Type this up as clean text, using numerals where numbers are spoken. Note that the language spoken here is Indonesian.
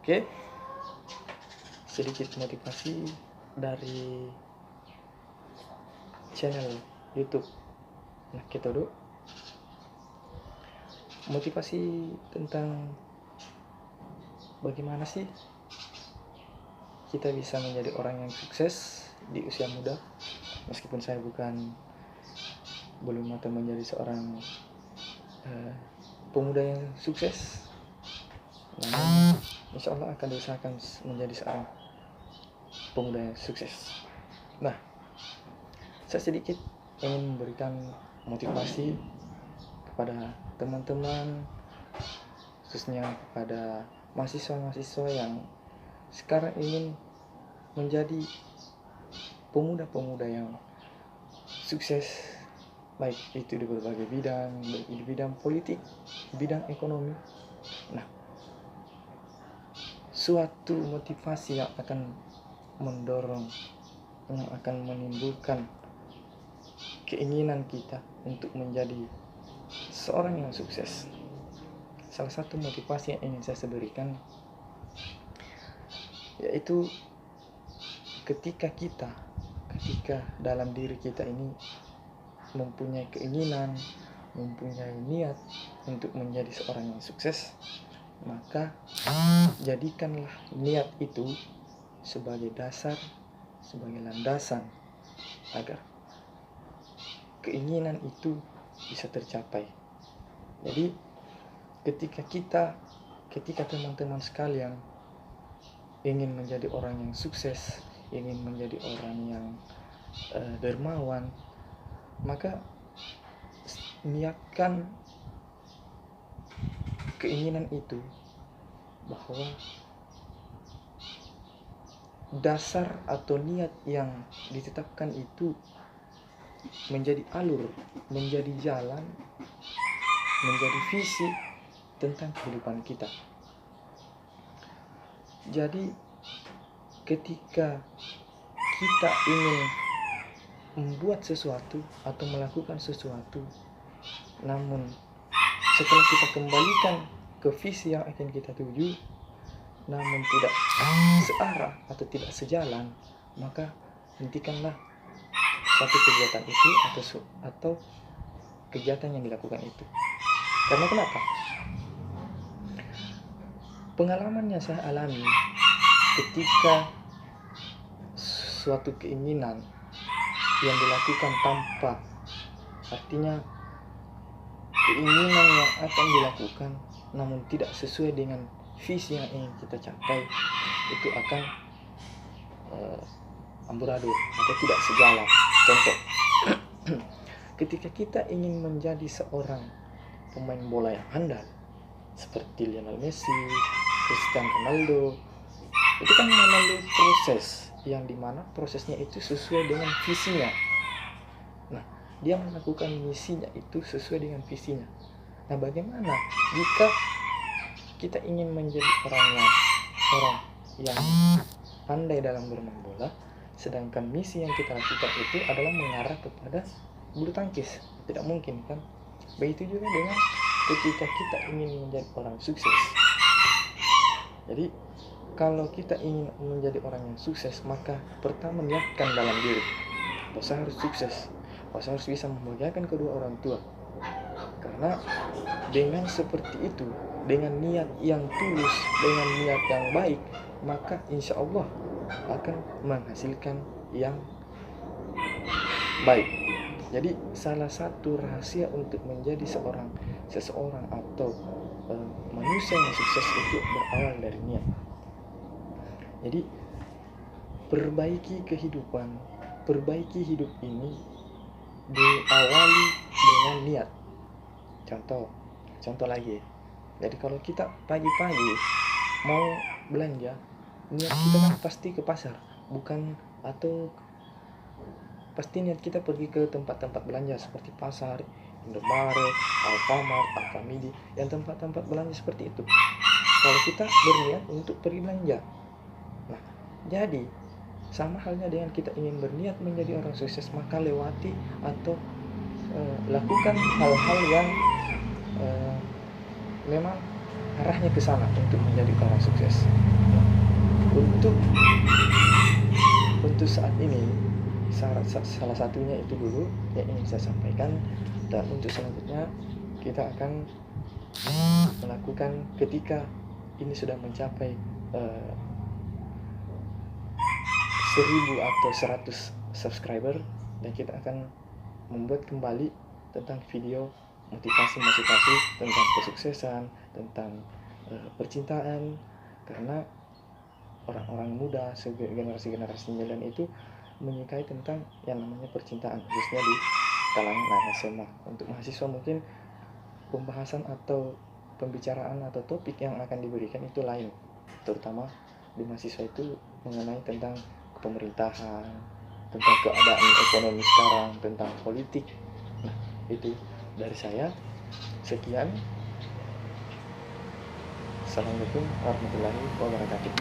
Oke, sedikit motivasi dari channel YouTube Nah kita dulu motivasi tentang bagaimana sih kita bisa menjadi orang yang sukses di usia muda. Meskipun saya belum matang menjadi seorang pemuda yang sukses, namun insya Allah akan diusahakan menjadi seorang pemuda yang sukses. Nah, saya sedikit ingin memberikan motivasi kepada teman-teman, khususnya kepada mahasiswa-mahasiswa yang sekarang ingin menjadi pemuda-pemuda yang sukses, baik itu di berbagai bidang, baik di bidang politik, bidang ekonomi. Nah, suatu motivasi yang akan mendorong, yang akan menimbulkan keinginan kita untuk menjadi seorang yang sukses. Salah satu motivasi yang ingin saya berikan yaitu ketika dalam diri kita ini mempunyai keinginan, mempunyai niat untuk menjadi seorang yang sukses, maka jadikanlah niat itu sebagai dasar, sebagai landasan agar keinginan itu bisa tercapai. Jadi ketika teman-teman sekalian ingin menjadi orang yang sukses, ingin menjadi orang yang dermawan, maka niatkan keinginan itu bahwa dasar atau niat yang ditetapkan itu menjadi alur, menjadi jalan, menjadi visi tentang kehidupan kita. Jadi ketika kita ingin membuat sesuatu atau melakukan sesuatu, namun setelah kita kembalikan ke visi yang akan kita tuju, namun tidak searah atau tidak sejalan, maka hentikanlah satu kegiatan itu atau kegiatan yang dilakukan itu. Karena kenapa? Pengalaman yang saya alami ketika suatu keinginan yang dilakukan tanpa, artinya keinginan yang akan dilakukan namun tidak sesuai dengan visi yang ingin kita capai, itu akan amburadul atau tidak sejalan. Contoh, ketika kita ingin menjadi seorang pemain bola yang handal seperti Lionel Messi, Cristiano Ronaldo, itu kan melalui proses yang dimana prosesnya itu sesuai dengan visinya. Nah, dia melakukan misinya itu sesuai dengan visinya. Nah, bagaimana jika kita ingin menjadi orang yang pandai dalam bermain bola, sedangkan misi yang kita lakukan itu adalah mengarah kepada bulu tangkis? Tidak mungkin kan? Begitu juga dengan ketika kita ingin menjadi orang sukses. Jadi kalau kita ingin menjadi orang yang sukses, maka pertama niatkan dalam diri bahwa saya harus sukses, bahwa saya harus bisa membahagiakan kedua orang tua. Karena dengan seperti itu, dengan niat yang tulus, dengan niat yang baik, maka insya Allah akan menghasilkan yang baik. Jadi salah satu rahasia untuk menjadi seseorang atau manusia yang sukses itu berawal dari niat. Jadi perbaiki kehidupan, perbaiki hidup ini diawali dengan niat. Contoh lagi. Jadi kalau kita pagi-pagi mau belanja, niat kita kan pasti ke pasar, pasti niat kita pergi ke tempat-tempat belanja seperti pasar, Indomaret, Alfamart, Alfamidi, yang tempat-tempat belanja seperti itu. Kalau kita berniat untuk pergi belanja, nah jadi sama halnya dengan kita ingin berniat menjadi orang sukses, maka lewati atau lakukan hal-hal yang memang arahnya ke sana untuk menjadi orang sukses. Untuk saat ini salah satunya itu dulu yang ingin saya sampaikan, dan untuk selanjutnya kita akan melakukan ketika ini sudah mencapai 1000 atau 100 subscriber, dan kita akan membuat kembali tentang video motivasi tentang kesuksesan, tentang percintaan, karena orang-orang muda generasi milenial itu menyukai tentang yang namanya percintaan, khususnya di kalangan SMA. Untuk mahasiswa mungkin pembahasan atau pembicaraan atau topik yang akan diberikan itu lain, terutama di mahasiswa itu mengenai tentang pemerintahan, tentang keadaan ekonomi sekarang, tentang politik. Nah, itu dari saya. Sekian. Assalamualaikum warahmatullahi wabarakatuh.